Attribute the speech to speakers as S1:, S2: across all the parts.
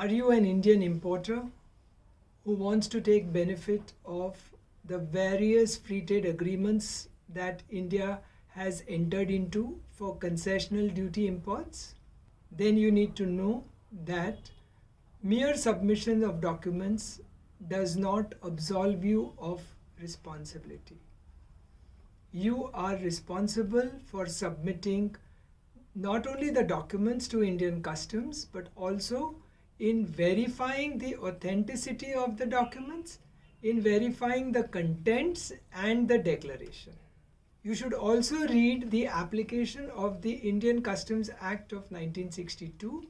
S1: Are you an Indian importer who wants to take benefit of the various free trade agreements that India has entered into for concessional duty imports? Then you need to know that mere submission of documents does not absolve you of responsibility. You are responsible for submitting not only the documents to Indian Customs but also in verifying the authenticity of the documents, in verifying the contents and the declaration. You should also read the application of the Indian Customs Act of 1962,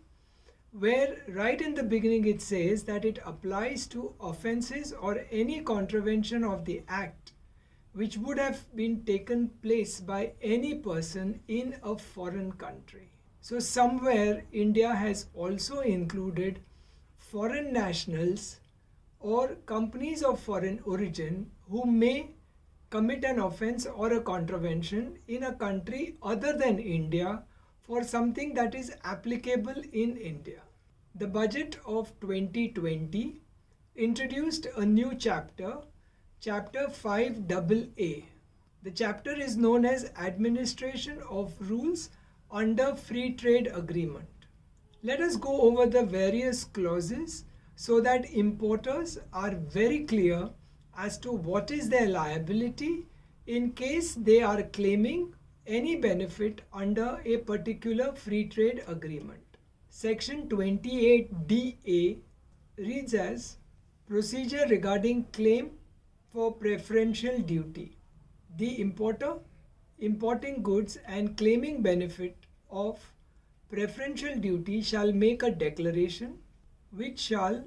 S1: where right in the beginning it says that it applies to offences or any contravention of the Act which would have been taken place by any person in a foreign country. So somewhere India has also included foreign nationals or companies of foreign origin who may commit an offence or a contravention in a country other than India for something that is applicable in India. The budget of 2020 introduced a new chapter, Chapter 5AA. The chapter is known as Administration of Rules under Free Trade Agreement. Let us go over the various clauses so that importers are very clear as to what is their liability in case they are claiming any benefit under a particular free trade agreement. Section 28DA reads as Procedure regarding claim for preferential duty. The importer importing goods and claiming benefit of preferential duty shall make a declaration which shall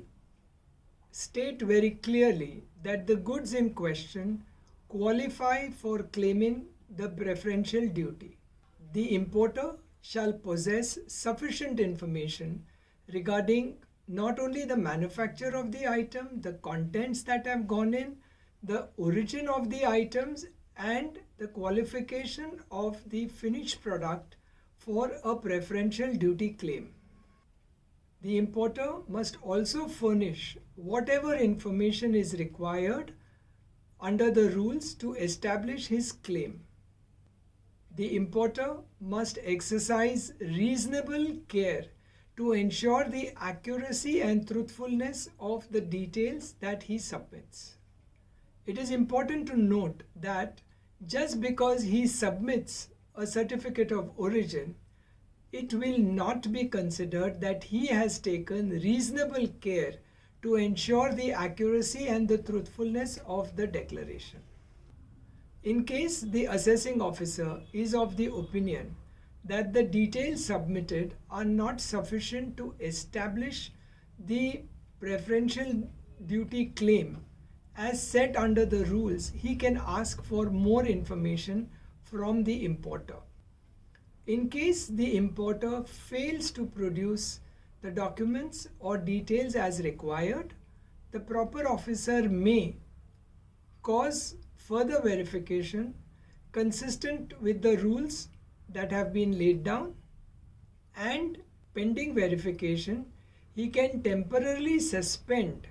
S1: state very clearly that the goods in question qualify for claiming the preferential duty. The importer shall possess sufficient information regarding not only the manufacture of the item, the contents that have gone in, the origin of the items and the qualification of the finished product for a preferential duty claim. The importer must also furnish whatever information is required under the rules to establish his claim. The importer must exercise reasonable care to ensure the accuracy and truthfulness of the details that he submits. It is important to note that just because he submits a certificate of origin, it will not be considered that he has taken reasonable care to ensure the accuracy and the truthfulness of the declaration. In case the assessing officer is of the opinion that the details submitted are not sufficient to establish the preferential duty claim as set under the rules, he can ask for more information from the importer. In case the importer fails to produce the documents or details as required, the proper officer may cause further verification consistent with the rules that have been laid down, and pending verification, he can temporarily suspend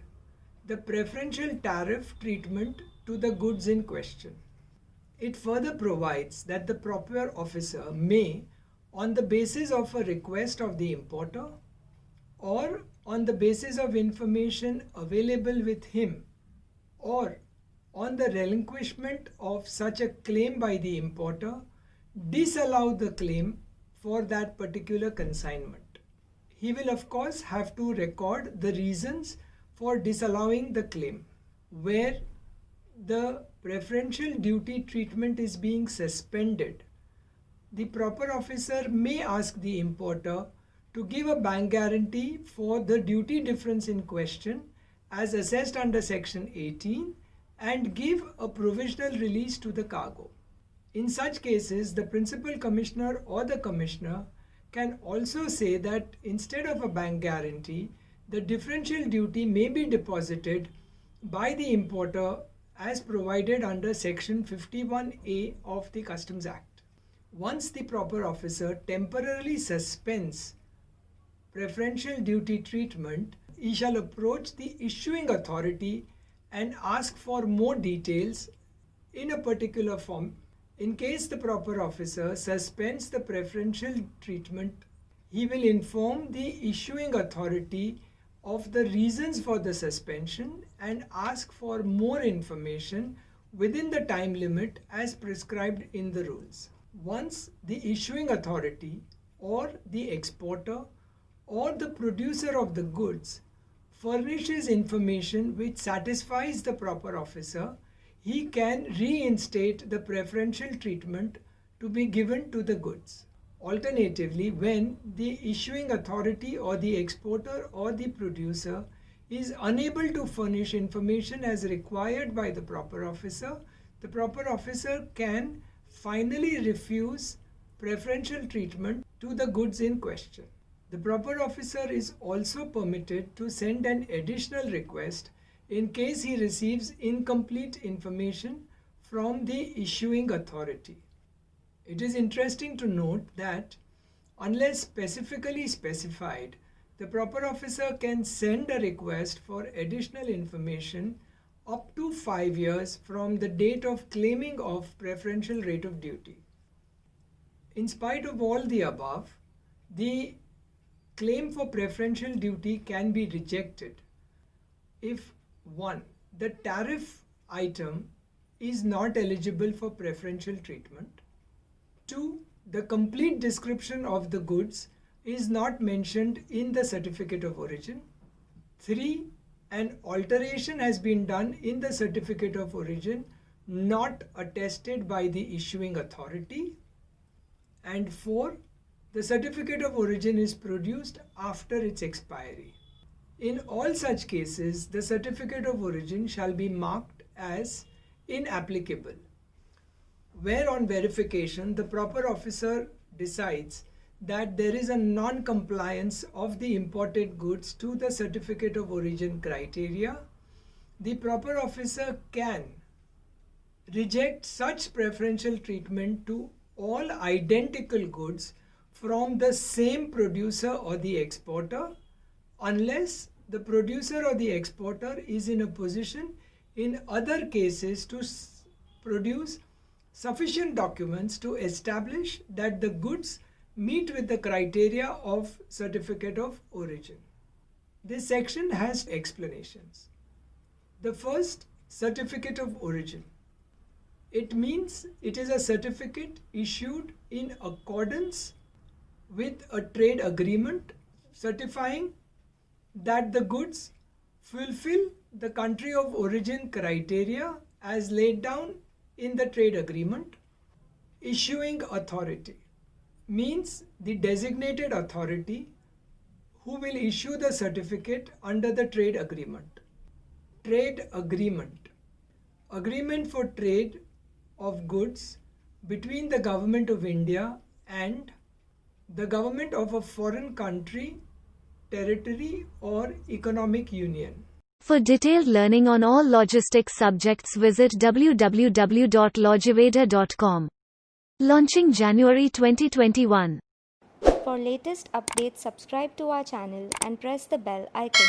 S1: the preferential tariff treatment to the goods in question. It further provides that the proper officer may, on the basis of a request of the importer or on the basis of information available with him or on the relinquishment of such a claim by the importer, disallow the claim for that particular consignment. He will of course have to record the reasons for disallowing the claim. Where the preferential duty treatment is being suspended, the proper officer may ask the importer to give a bank guarantee for the duty difference in question as assessed under Section 18 and give a provisional release to the cargo. In such cases, the principal commissioner or the commissioner can also say that instead of a bank guarantee, the differential duty may be deposited by the importer as provided under Section 51A of the Customs Act. Once the proper officer temporarily suspends preferential duty treatment, he shall approach the issuing authority and ask for more details in a particular form. In case the proper officer suspends the preferential treatment, he will inform the issuing authority of the reasons for the suspension and ask for more information within the time limit as prescribed in the rules. Once the issuing authority or the exporter or the producer of the goods furnishes information which satisfies the proper officer, he can reinstate the preferential treatment to be given to the goods. Alternatively, when the issuing authority or the exporter or the producer is unable to furnish information as required by the proper officer can finally refuse preferential treatment to the goods in question. The proper officer is also permitted to send an additional request in case he receives incomplete information from the issuing authority. It is interesting to note that unless specifically specified, the proper officer can send a request for additional information up to 5 years from the date of claiming of preferential rate of duty. In spite of all the above, the claim for preferential duty can be rejected if 1. The tariff item is not eligible for preferential treatment. 2. The complete description of the goods is not mentioned in the certificate of origin. 3. An alteration has been done in the certificate of origin not attested by the issuing authority. And 4. The certificate of origin is produced after its expiry. In all such cases, the certificate of origin shall be marked as inapplicable, where on verification the proper officer decides that there is a non-compliance of the imported goods to the certificate of origin criteria, the proper officer can reject such preferential treatment to all identical goods from the same producer or the exporter, unless the producer or the exporter is in a position in other cases to produce sufficient documents to establish that the goods meet with the criteria of certificate of origin. This section has explanations. The first, certificate of origin. It means it is a certificate issued in accordance with a trade agreement certifying that the goods fulfill the country of origin criteria as laid down in the trade agreement. Issuing authority means the designated authority who will issue the certificate under the trade agreement. Trade agreement. Agreement for trade of goods between the government of India and the government of a foreign country, territory or economic union.
S2: For detailed learning on all logistics subjects, visit www.logiveda.com. Launching January 2021.
S3: For latest updates, subscribe to our channel and press the bell icon.